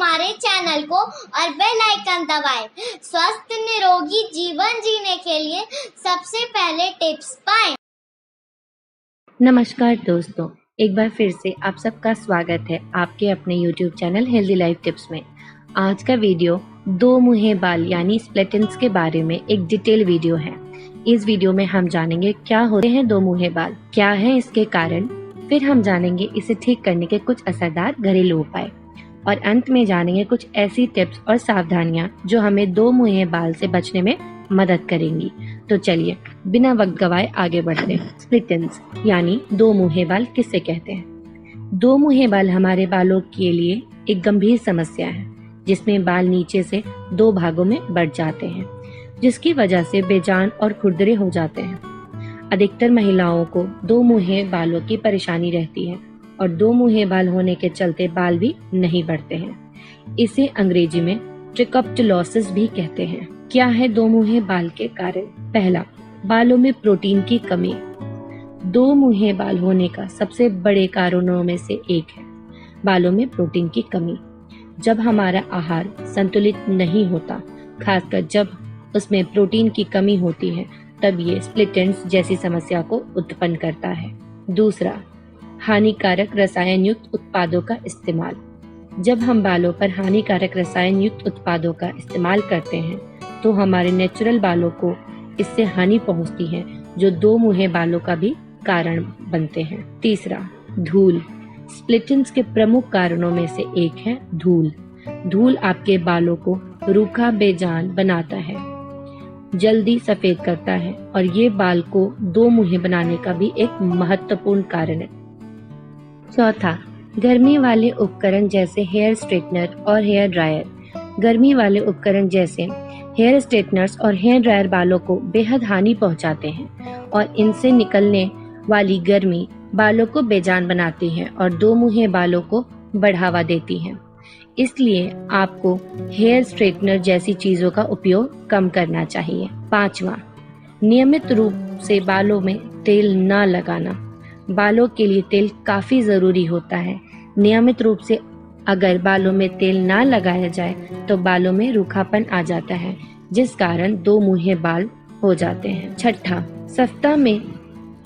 हमारे चैनल को और बेल आइकन दबाएं। स्वस्थ निरोगी जीवन जीने के लिए सबसे पहले टिप्स पाएं। नमस्कार दोस्तों, एक बार फिर से आप सबका स्वागत है आपके अपने YouTube channel healthy life tips में। आज का वीडियो दो मुँहे बाल यानी स्प्लिट एंड्स के बारे में एक डिटेल वीडियो है। इस वीडियो में हम जानेंगे क्या होते हैं दो मुँहे बाल, क्या है इसके कारण, फिर हम जानेंगे इसे ठीक करने के कुछ असरदार घरेलू उपाय और अंत में जानेंगे कुछ ऐसी टिप्स और सावधानियां जो हमें दो मुँहे बाल से बचने में मदद करेंगी। तो चलिए बिना वक्त गवाए आगे बढ़ते हैं। स्प्लिट एंड्स यानी दो मुँहे बाल किसे कहते हैं? दो मुँहे बाल हमारे बालों के लिए एक गंभीर समस्या है जिसमें बाल नीचे से दो भागों में बढ़ जाते हैं, जिसकी वजह से बेजान और खुरदरे हो जाते हैं। अधिकतर महिलाओं को दो मुँहे बालों की परेशानी रहती है और दो मुँहे बाल होने के चलते बाल भी नहीं बढ़ते हैं। इसे अंग्रेजी में ट्रिकोप्टिलोसिस भी कहते हैं। क्या है दो मुँहे बाल के कारण? पहला, बालों में प्रोटीन की कमी। दो मुँहे बाल होने का सबसे बड़े कारणों में से एक है बालों में प्रोटीन की कमी। जब हमारा आहार संतुलित नहीं होता, खासकर जब उसमें प्रोटीन की कमी होती है, तब ये स्प्लिट एंड्स जैसी समस्या को उत्पन्न करता है। दूसरा, हानिकारक रसायन युक्त उत्पादों का इस्तेमाल। जब हम बालों पर हानिकारक रसायन युक्त उत्पादों का इस्तेमाल करते हैं तो हमारे नेचुरल बालों को इससे हानि पहुंचती है, जो दो मुँहे बालों का भी कारण बनते हैं। तीसरा, धूल। स्प्लिट एंड्स के प्रमुख कारणों में से एक है धूल। धूल आपके बालों को रूखा बेजान बनाता है, जल्दी सफेद करता है और ये बाल को दो मुँहे बनाने का भी एक महत्वपूर्ण कारण है। चौथा, गर्मी वाले उपकरण जैसे हेयर स्ट्रेटनर और हेयर ड्रायर। गर्मी वाले उपकरण जैसे हेयर स्ट्रेटनर्स और हेयर ड्रायर बालों को बेहद हानि पहुंचाते हैं और इनसे निकलने वाली गर्मी बालों को बेजान बनाती है और दो मुँहे बालों को बढ़ावा देती है। इसलिए आपको हेयर स्ट्रेटनर जैसी चीजों का उपयोग कम करना चाहिए। पांचवा, नियमित रूप से बालों में तेल न लगाना। बालों के लिए तेल काफी जरूरी होता है। नियमित रूप से अगर बालों में तेल ना लगाया जाए तो बालों में रूखापन आ जाता है, जिस कारण दो मुँहे बाल हो जाते हैं। छठा, सप्ताह में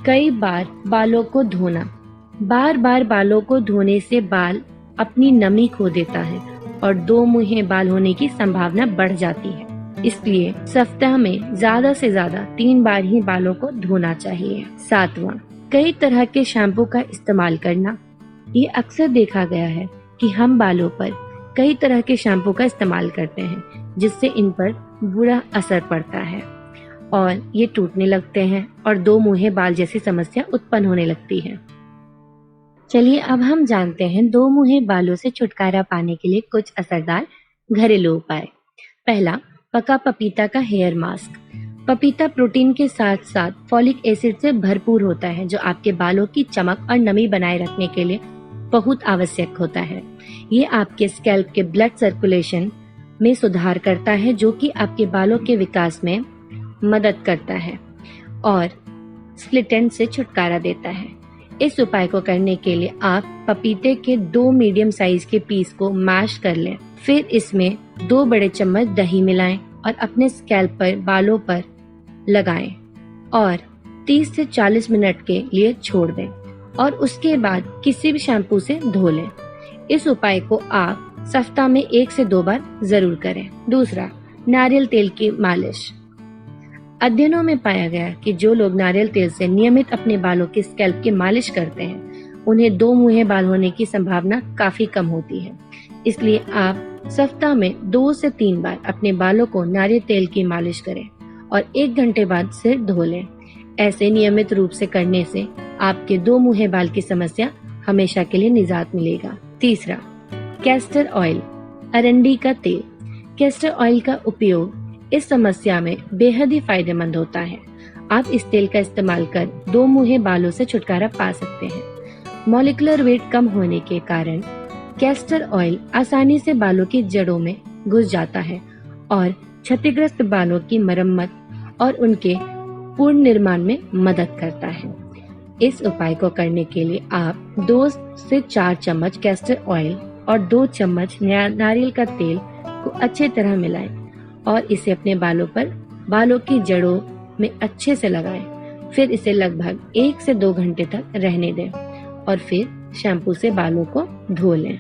कई बार बालों को धोना। बार बार बालों को धोने से बाल अपनी नमी खो देता है और दो मुँहे बाल होने की संभावना बढ़ जाती है। इसलिए सप्ताह में ज्यादा से ज्यादा 3 बार ही बालों को धोना चाहिए। सातवां, कई तरह के शैम्पू का इस्तेमाल करना। ये अक्सर देखा गया है कि हम बालों पर कई तरह के शैम्पू का इस्तेमाल करते हैं, जिससे इन पर बुरा असर पड़ता है और ये टूटने लगते हैं और दो मुँहे बाल जैसी समस्या उत्पन्न होने लगती है। चलिए अब हम जानते हैं दो मुँहे बालों से छुटकारा पाने के लिए कुछ असरदार घरेलू उपाय। पहला, पका पपीता का हेयर मास्क। पपीता प्रोटीन के साथ साथ फॉलिक एसिड से भरपूर होता है, जो आपके बालों की चमक और नमी बनाए रखने के लिए बहुत आवश्यक होता है। ये आपके स्कैल्प के ब्लड सर्कुलेशन में सुधार करता है, जो कि आपके बालों के विकास में मदद करता है और स्प्लिट एंड से छुटकारा देता है। इस उपाय को करने के लिए आप पपीते के 2 मीडियम साइज के पीस को मैश कर लें, फिर इसमें 2 बड़े चम्मच दही मिलाएं और अपने स्कैल्प पर बालों पर लगाएं और 30 से 40 मिनट के लिए छोड़ दें और उसके बाद किसी भी शैम्पू से धो लें। इस उपाय को आप सप्ताह में 1 से 2 बार जरूर करें। दूसरा, नारियल तेल की मालिश। अध्ययनों में पाया गया कि जो लोग नारियल तेल से नियमित अपने बालों के स्कैल्प की मालिश करते हैं, उन्हें दो मुँहे बाल होने की संभावना काफी कम होती है। इसलिए आप सप्ताह में 2 से 3 बार अपने बालों को नारियल तेल की मालिश करें और 1 घंटे बाद सिर धो लें। ऐसे नियमित रूप से करने से आपके दो मुँहे बाल की समस्या हमेशा के लिए निजात मिलेगा। तीसरा, कैस्टर ऑयल, अरंडी का तेल। कैस्टर ऑयल का उपयोग इस समस्या में बेहद ही फायदेमंद होता है। आप इस तेल का इस्तेमाल कर दो मुँहे बालों से छुटकारा पा सकते हैं। मॉलिक्यूलर वेट कम होने के कारण कैस्टर ऑयल आसानी से बालों की जड़ों में घुस जाता है और क्षतिग्रस्त बालों की मरम्मत और उनके पूर्ण निर्माण में मदद करता है। इस उपाय को करने के लिए आप 2 से 4 चम्मच कैस्टर ऑयल और 2 चम्मच नारियल का तेल को अच्छे तरह मिलाएं और इसे अपने बालों की जड़ों में अच्छे से लगाएं। फिर इसे लगभग 1 से 2 घंटे तक रहने दें और फिर शैम्पू से बालों को धो लें।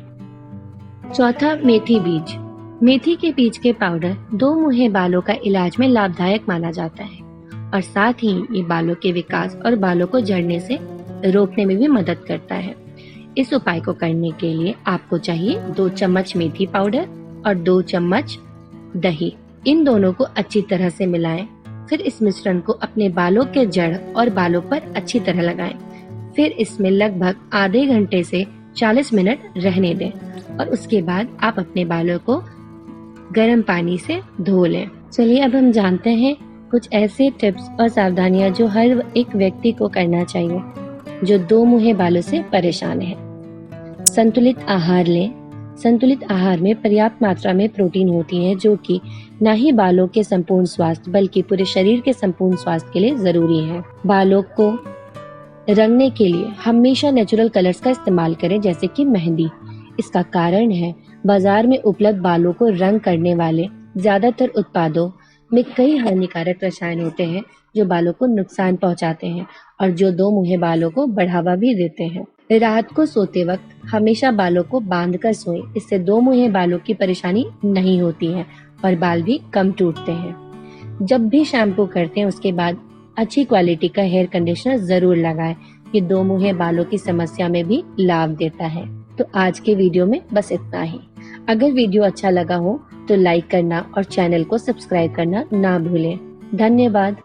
चौथा, मेथी बीज। मेथी के बीज के पाउडर 2 मुहे बालों का इलाज में लाभदायक माना जाता है और साथ ही ये बालों के विकास और बालों को झड़ने से रोकने में भी मदद करता है। इस उपाय को करने के लिए आपको चाहिए 2 चम्मच मेथी पाउडर और 2 चम्मच दही। इन दोनों को अच्छी तरह से मिलाएं। फिर इस मिश्रण को अपने बालों के जड़ और बालों पर अच्छी तरह लगाएं। फिर इसमें लगभग आधे घंटे से 40 मिनट रहने दें और उसके बाद आप अपने बालों को गर्म पानी से धो लें। चलिए अब हम जानते हैं कुछ ऐसे टिप्स और सावधानियां जो हर एक व्यक्ति को करना चाहिए जो 2 मुहे बालों से परेशान है। संतुलित आहार लें। संतुलित आहार में पर्याप्त मात्रा में प्रोटीन होती है जो कि न ही बालों के संपूर्ण स्वास्थ्य बल्कि पूरे शरीर के संपूर्ण स्वास्थ्य के लिए जरूरी है। बालों को रंगने के लिए हमेशा नेचुरल कलर्स का इस्तेमाल करें जैसे कि मेहंदी। इसका कारण है बाजार में उपलब्ध बालों को रंग करने वाले ज्यादातर उत्पादों में कई हानिकारक रसायन होते हैं जो बालों को नुकसान पहुंचाते हैं और जो 2 मुहे बालों को बढ़ावा भी देते हैं। रात को सोते वक्त हमेशा बालों को बांधकर सोएं। इससे 2 मुहे बालों की परेशानी नहीं होती है और बाल भी कम टूटते हैं। जब भी शैम्पू करते हैं उसके बाद अच्छी क्वालिटी का हेयर कंडीशनर जरूर लगाएं। ये 2 मुहे बालों की समस्या में भी लाभ देता है। तो आज के वीडियो में बस इतना ही। अगर वीडियो अच्छा लगा हो तो लाइक करना और चैनल को सब्सक्राइब करना ना भूलें। धन्यवाद।